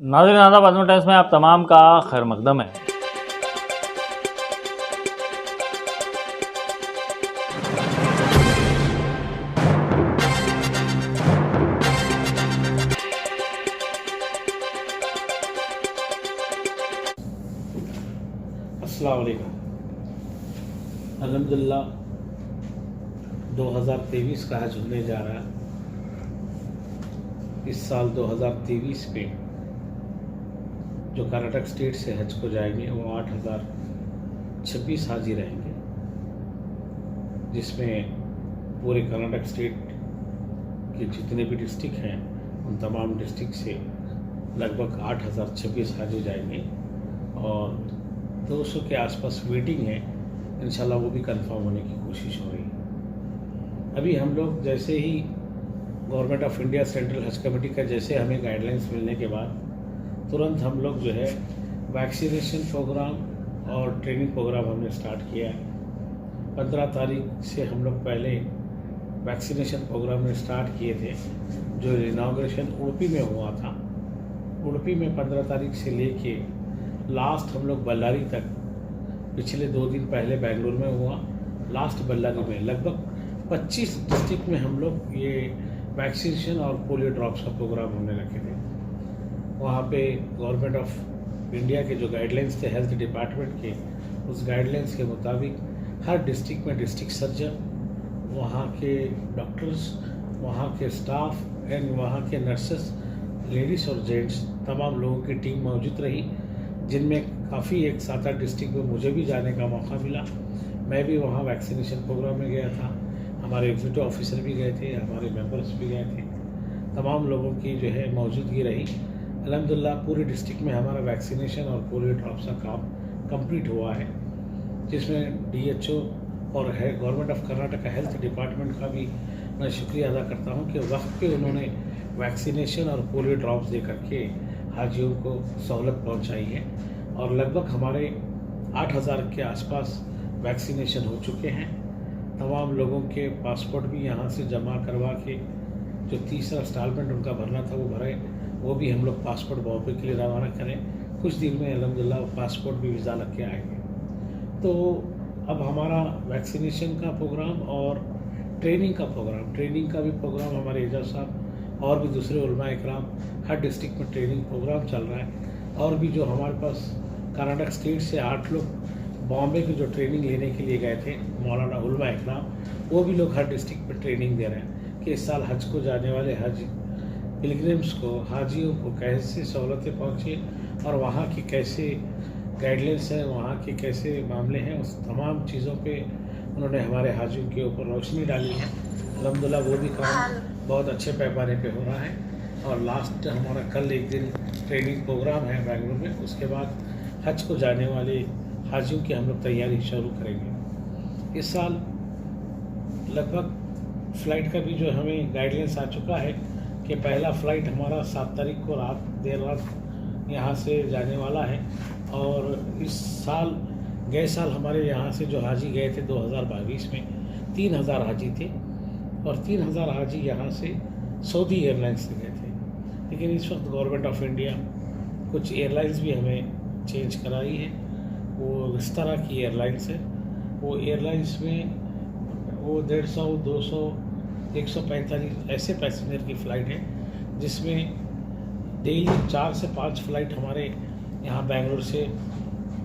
नाज़रीन आदाब, आज़म टाइम्स में आप तमाम का खैर मकदम है। अस्सलाम वालेकुम। अल्हम्दुलिल्लाह 2023 का हज होने जा रहा है। इस साल 2023 में जो कर्नाटक स्टेट से हज को जाएंगे वो 8026 हाजी रहेंगे, जिसमें पूरे कर्नाटक स्टेट के जितने भी डिस्ट्रिक्ट हैं उन तमाम डिस्ट्रिक्ट से लगभग 8026 हाजी जाएंगे और 200 के आसपास वेटिंग है। इंशाल्लाह वो भी कंफर्म होने की कोशिश हो रही है। अभी हम लोग जैसे ही गवर्नमेंट ऑफ इंडिया सेंट्रल हज कमेटी का जैसे हमें गाइडलाइंस मिलने के बाद तुरंत हम लोग जो है वैक्सीनेशन प्रोग्राम और ट्रेनिंग प्रोग्राम हमने स्टार्ट किया है। 15 तारीख से हम लोग पहले वैक्सीनेशन प्रोग्राम में स्टार्ट किए थे, जो इनाग्रेशन उडुपी में हुआ था। उडुपी में 15 तारीख से लेके लास्ट हम लोग बल्लारी तक, पिछले 2 दिन पहले बेंगलुरु में हुआ, लास्ट बल्लारी में लगभग 25 डिस्ट्रिक्ट में हम लोग ये वैक्सीनेशन और पोलियो ड्रॉप्स का प्रोग्राम हमने रखे थे। वहाँ पे गवर्नमेंट ऑफ इंडिया के जो गाइडलाइंस थे हेल्थ डिपार्टमेंट के, उस गाइडलाइंस के मुताबिक हर डिस्ट्रिक्ट में डिस्ट्रिक्ट सर्जन, वहाँ के डॉक्टर्स, वहाँ के स्टाफ एंड वहाँ के नर्सेस, लेडीज़ और जेंट्स तमाम लोगों की टीम मौजूद रही, जिनमें काफ़ी एक 7-8 डिस्ट्रिक्ट में मुझे भी जाने का मौका मिला। मैं भी वहाँ वैक्सीनेशन प्रोग्राम में गया था, हमारे एग्जीक्यूटिव ऑफिसर भी गए थे, हमारे मेंबर्स भी गए थे, तमाम लोगों की जो है मौजूदगी रही। अल्हम्दुलिल्लाह पूरे डिस्ट्रिक्ट में हमारा वैक्सीनेशन और पोलियो ड्रॉप्स का काम कंप्लीट हुआ है, जिसमें DHO और है government of Karnataka health department का भी मैं शुक्रिया अदा करता हूँ कि वक्त पे उन्होंने वैक्सीनेशन और पोलियो ड्रॉप्स दे करके हाजियों को सहूलत पहुँचाई है। और लगभग हमारे 8000 के आसपास वैक्सीनेशन हो चुके हैं। तमाम लोगों के पासपोर्ट भी यहाँ से जमा करवा के जो तीसरा इंस्टॉलमेंट उनका भरना था वो भरे, वो भी हम लोग पासपोर्ट बॉम्बे के लिए रवाना करें। कुछ दिन में अल्हम्दुलिल्लाह पासपोर्ट भी वीज़ा लग के आएंगे। तो अब हमारा वैक्सीनेशन का प्रोग्राम और ट्रेनिंग का भी प्रोग्राम हमारे एजाज साहब और भी दूसरे उलमा इकराम हर डिस्ट्रिक्ट में ट्रेनिंग प्रोग्राम चल रहा है। और भी जो हमारे पास कर्नाटक स्टेट से 8 लोग बॉम्बे की जो ट्रेनिंग लेने के लिए गए थे, मौलाना उलमा इकराम, वो भी लोग हर डिस्ट्रिक्ट में ट्रेनिंग दे रहे हैं कि इस साल हज को जाने वाले हज पिलग्रिम्स को, हाजियों को कैसे सहूलतें पहुँचे और वहाँ की कैसे गाइडलाइंस है, वहाँ के कैसे मामले हैं, उस तमाम चीज़ों पे उन्होंने हमारे हाजियों के ऊपर रोशनी डाली है। अल्हम्दुलिल्लाह वो भी काम बहुत अच्छे पैमाने पे हो रहा है। और लास्ट हमारा कल एक दिन ट्रेनिंग प्रोग्राम है बेंगलुरु में, उसके बाद हज को जाने वाले हाजियों की हम लोग तैयारी शुरू करेंगे। इस साल लगभग फ़्लाइट का भी जो हमें गाइडलाइंस आ चुका है कि पहला फ़्लाइट हमारा 7 तारीख को देर रात यहाँ से जाने वाला है। और इस साल गए साल हमारे यहाँ से जो हाजी गए थे 2022 में 3000 हाजी थे और 3000 हाजी यहाँ से सऊदी एयरलाइंस से गए थे। लेकिन इस वक्त गवर्नमेंट ऑफ इंडिया कुछ एयरलाइंस भी हमें चेंज कराई है। वो इस तरह की एयरलाइंस है, वो एयरलाइंस में वो 150, 200, 145 ऐसे पैसेंजर की फ़्लाइट है, जिसमें डेली 4 से 5 फ़्लाइट हमारे यहाँ बेंगलुरु से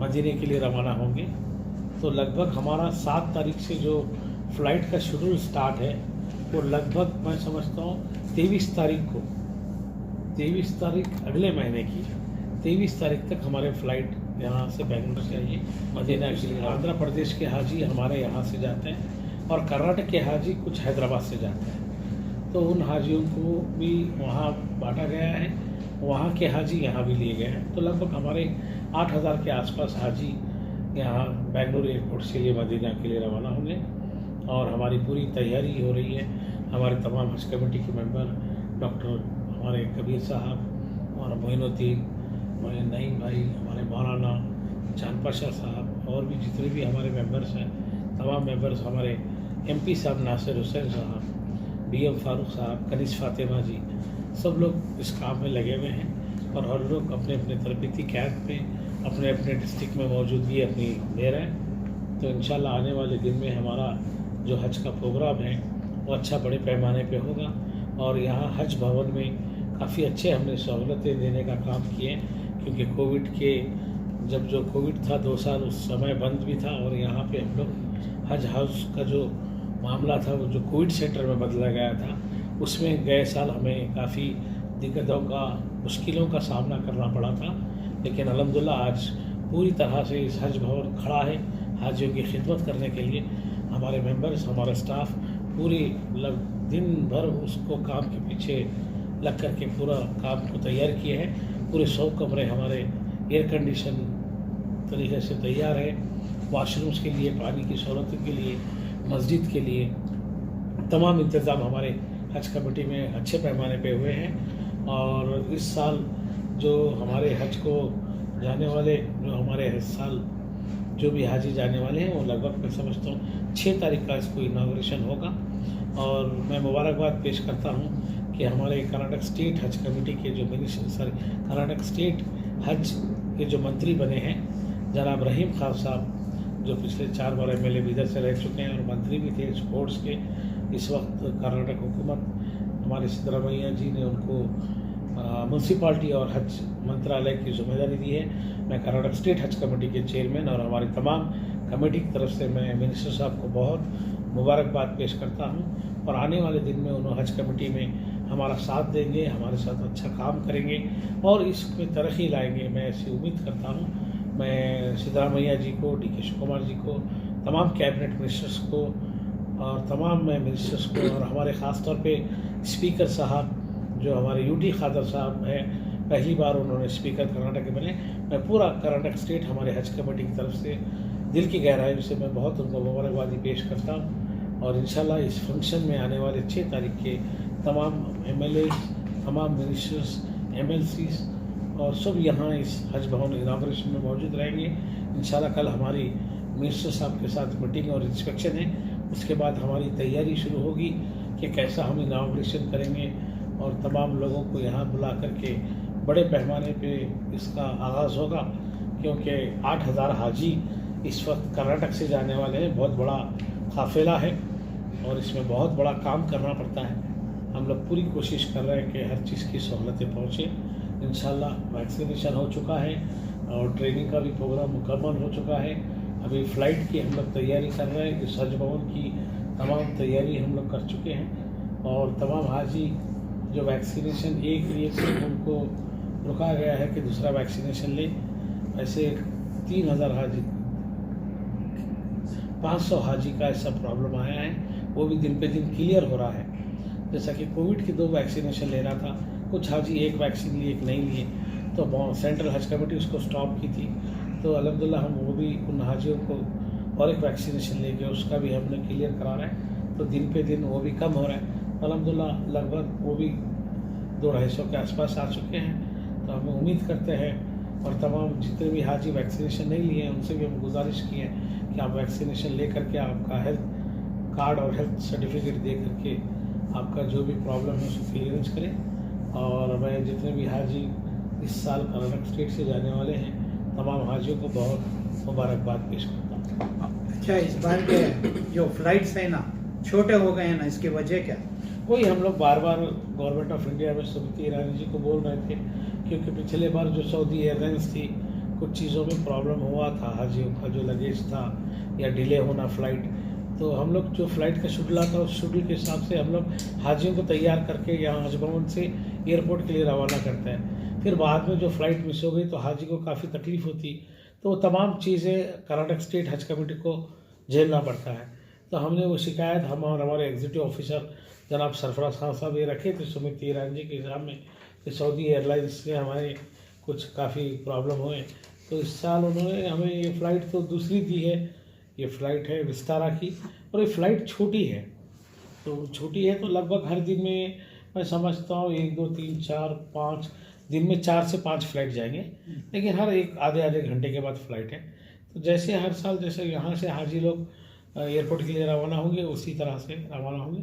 मदीने के लिए रवाना होंगे। तो लगभग हमारा 7 तारीख से जो फ़्लाइट का शेड्यूल स्टार्ट है वो लगभग मैं समझता हूँ 23 तारीख अगले महीने की 23 तारीख तक हमारे फ़्लाइट यहाँ से बेंगलुरु से आइए मदीना के लिए। आंध्र प्रदेश के हाजी हमारे यहाँ से जाते हैं और कर्नाटक के हाजी कुछ हैदराबाद से जाते हैं। तो उन हाजियों को भी वहाँ बांटा गया है, वहाँ के हाजी यहाँ भी लिए गए हैं। तो लगभग हमारे 8000 के आसपास हाजी यहाँ बेंगलुरु एयरपोर्ट से लिए मदीना के लिए रवाना होंगे और हमारी पूरी तैयारी हो रही है। हमारे तमाम हज कमेटी के मेंबर, डॉक्टर हमारे कबीर साहब, हमारा मोइनुद्दीन, हमारे नईम भाई, हमारे मौलाना जानपाशा साहब और भी जितने भी हमारे मेंबर्स हैं, तमाम मेंबर्स, हमारे MP साहब नासिर हुसैन साहब, BM फारूक साहब, कनीस फातिमा जी, सब लोग इस काम में लगे हुए हैं। और हर लोग अपने अपने तरबती कैंप में अपने अपने डिस्ट्रिक्ट में मौजूदगी अपनी दे रहे हैं। तो इंशाल्लाह आने वाले दिन में हमारा जो हज का प्रोग्राम है वो अच्छा बड़े पैमाने पे होगा। और यहाँ हज भवन में काफ़ी अच्छे हमने सहूलतें देने का काम किए, क्योंकि कोविड के जब जो कोविड था 2 साल उस समय बंद भी था, और यहाँ पे हम लोग हज हाउस का जो मामला था वो जो कोविड सेंटर में बदला गया था, उसमें गए साल हमें काफ़ी दिक्कतों का मुश्किलों का सामना करना पड़ा था। लेकिन अल्हम्दुलिल्लाह आज पूरी तरह से इस हज भवन खड़ा है हाजियों की खिदमत करने के लिए। हमारे मेंबर्स, हमारा स्टाफ पूरी दिन भर उसको काम के पीछे लग कर के पूरा काम को तैयार किए हैं। पूरे 100 कमरे हमारे एयर कंडीशन तरीके से तैयार है। वॉशरूम्स के लिए, पानी की सहूलत के लिए, मस्जिद के लिए तमाम इंतज़ाम हमारे हज कमेटी में अच्छे पैमाने पे हुए हैं। और इस साल जो हमारे हज को जाने वाले जो हमारे हर साल जो भी हाजी जाने वाले हैं वो लगभग मैं समझता हूँ 6 तारीख का इसको इनाग्रेशन होगा। और मैं मुबारकबाद पेश करता हूँ कि हमारे कर्नाटक स्टेट हज कमेटी के जो कर्नाटक स्टेट हज के जो मंत्री बने हैं जनाब रहीम खान साहब, जो पिछले 4 बार MLA भी इधर से रह चुके हैं और मंत्री भी थे स्पोर्ट्स के। इस वक्त कर्नाटक हुकूमत हमारे सिद्धरामैया जी ने उनको म्यूनसिपाल्टी और हज मंत्रालय की जिम्मेदारी दी है। मैं कर्नाटक स्टेट हज कमेटी के चेयरमैन और हमारी तमाम कमेटी की तरफ से मैं मिनिस्टर साहब को बहुत मुबारकबाद पेश करता हूं। और आने वाले दिन में उन्होंने हज कमेटी में हमारा साथ देंगे, हमारे साथ अच्छा काम करेंगे और इसमें तरक्की लाएंगे, मैं ऐसी उम्मीद करता हूं। मैं सिद्धरामैया जी को, DK शिव कुमार जी को, तमाम कैबिनेट मिनिस्टर्स को और तमाम मिनिस्टर्स को, और हमारे ख़ास तौर पे स्पीकर साहब जो हमारे UT खादर साहब हैं, पहली बार उन्होंने स्पीकर कर्नाटक के बने। मैं पूरा कर्नाटक स्टेट हमारे हज कमेटी की तरफ से दिल की गहराई से मैं बहुत उनको मुबारकबादी पेश करता हूँ। और इंशाल्लाह इस फंक्शन में आने वाले 6 तारीख के तमाम MLAs, तमाम मिनिस्टर्स, MLCs और सब यहाँ इस हज भवन इनाग्रेशन में मौजूद रहेंगे। इंशाल्लाह कल हमारी मिनिस्टर साहब के साथ मीटिंग और इंस्पेक्शन है, उसके बाद हमारी तैयारी शुरू होगी कि कैसा हम इनाग्रेशन करेंगे और तमाम लोगों को यहाँ बुला करके बड़े पैमाने पे इसका आगाज़ होगा, क्योंकि 8000 हाजी इस वक्त कर्नाटक से जाने वाले हैं। बहुत बड़ा काफ़िला है और इसमें बहुत बड़ा काम करना पड़ता है। हम लोग पूरी कोशिश कर रहे हैं कि हर चीज़ की सहूलतें पहुँचे। इंशाल्लाह वैक्सीनेशन हो चुका है और ट्रेनिंग का भी प्रोग्राम मुकम्मल हो चुका है। अभी फ़्लाइट की हम लोग तैयारी कर रहे हैं। इस हज भवन की तमाम तैयारी हम लोग कर चुके हैं और तमाम हाजी जो वैक्सीनेशन एक लिए से उनको रुका गया है कि दूसरा वैक्सीनेशन ले। ऐसे 3000 हाजी 500 हाजी का ऐसा प्रॉब्लम आया है, वो भी दिन पे दिन क्लियर हो रहा है। जैसा कि कोविड की 2 वैक्सीनेशन ले रहा था, कुछ हाजी 1 वैक्सीन लिए, 1 नहीं लिए, तो सेंट्रल हज कमेटी उसको स्टॉप की थी। तो अल्हम्दुलिल्लाह हम वो भी उन हाजियों को और 1 वैक्सीनेशन लेके उसका भी हमने क्लियर करा रहे हैं। तो दिन पे दिन वो भी कम हो रहा है। अल्हम्दुलिल्लाह लगभग वो भी 200-250 के आसपास आ चुके हैं। तो हम उम्मीद करते हैं और तमाम जितने भी हाजी वैक्सीनेशन नहीं लिए हैं उनसे भी हम गुजारिश की है कि आप वैक्सीनेशन ले करके आपका हेल्थ कार्ड और हेल्थ सर्टिफिकेट दे करके आपका जो भी प्रॉब्लम है उसको क्लियरेंस करें। और मैं जितने भी हाजी इस साल कर्नाटक स्टेट से जाने वाले हैं तमाम हाजियों को बहुत मुबारकबाद पेश करता हूँ। अच्छा, इस बार के जो फ्लाइट्स हैं ना छोटे हो गए हैं ना, इसकी वजह क्या? वही हम लोग बार बार गवर्नमेंट ऑफ इंडिया में स्मृति ईरानी जी को बोल रहे थे, क्योंकि पिछले बार जो सऊदी एयरलाइंस थी कुछ चीज़ों में प्रॉब्लम हुआ था, हाजियों का जो लगेज था या डिले होना फ़्लाइट। तो हम लोग जो फ़्लाइट का शेड्यूल आता है उस शेड्यूल के हिसाब से हम लोग हाजियों को तैयार करके यहाँ हज भवन से एयरपोर्ट के लिए रवाना करते हैं। फिर बाद में जो फ़्लाइट मिस हो गई तो हाजी को काफ़ी तकलीफ़ होती, तो वो तमाम चीज़ें कर्नाटक स्टेट हज कमेटी को झेलना पड़ता है। तो हमने वो शिकायत हम और हमारे एग्जीक्यूटिव ऑफिसर जनाब सरफराज खान साहब ये रखे थे सुमित ईरानी जी के सामने कि सऊदी एयरलाइंस से हमारे कुछ काफ़ी प्रॉब्लम हुए। तो इस साल उन्होंने हमें ये फ़्लाइट तो दूसरी दी है, ये फ़्लाइट है विस्तारा की, और ये फ़्लाइट छोटी है। तो छोटी है तो लगभग हर दिन में मैं समझता हूँ 1, 2, 3, 4, 5 दिन में 4 से 5 फ़्लाइट जाएंगे, लेकिन हर एक आधे घंटे के बाद फ़्लाइट है। तो जैसे हर साल जैसे यहाँ से हाजी लोग एयरपोर्ट के लिए रवाना होंगे उसी तरह से रवाना होंगे।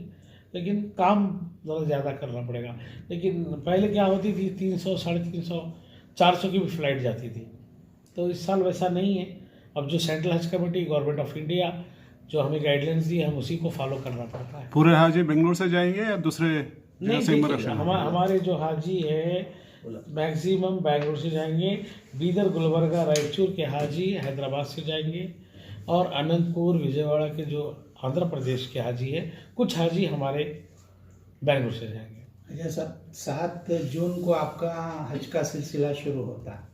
लेकिन काम ज़रा ज़्यादा करना पड़ेगा। लेकिन पहले क्या होती थी 300, 350, 400 की भी फ़्लाइट जाती थी। तो इस साल वैसा नहीं है। अब जो सेंट्रल हज कमेटी गवर्नमेंट ऑफ इंडिया जो हमें गाइडलाइंस दी हम उसी को फॉलो करना पड़ता है। पूरे हाजी बेंगलोर से जाएंगे या दूसरे नहीं जैसे देखिए, इमरशन? हमारे जो हाजी है मैक्सिमम बेंगलोर से जाएंगे, बीदर, गुलबर्गा, रायचूर के हाजी हैदराबाद से जाएंगे, और अनंतपुर, विजयवाड़ा के जो आंध्र प्रदेश के हाजी है, कुछ हाजी हमारे बेंगलोर से जाएंगे। अच्छा सर, 7 जून को आपका हज का सिलसिला शुरू होता है,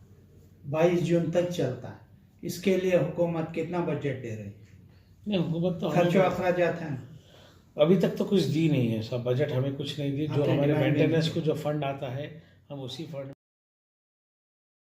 22 जून तक चलता है। इसके लिए हुकूमत कितना बजट दे रही है? नहीं, हुकूमत तो खर्चो हमें अखराजात हैं अभी तक तो कुछ दी नहीं है। सब बजट हमें कुछ नहीं दी। जो आपने हमारे डिमांड नहीं मेंटेनेंस की। को जो फंड आता है हम उसी फंड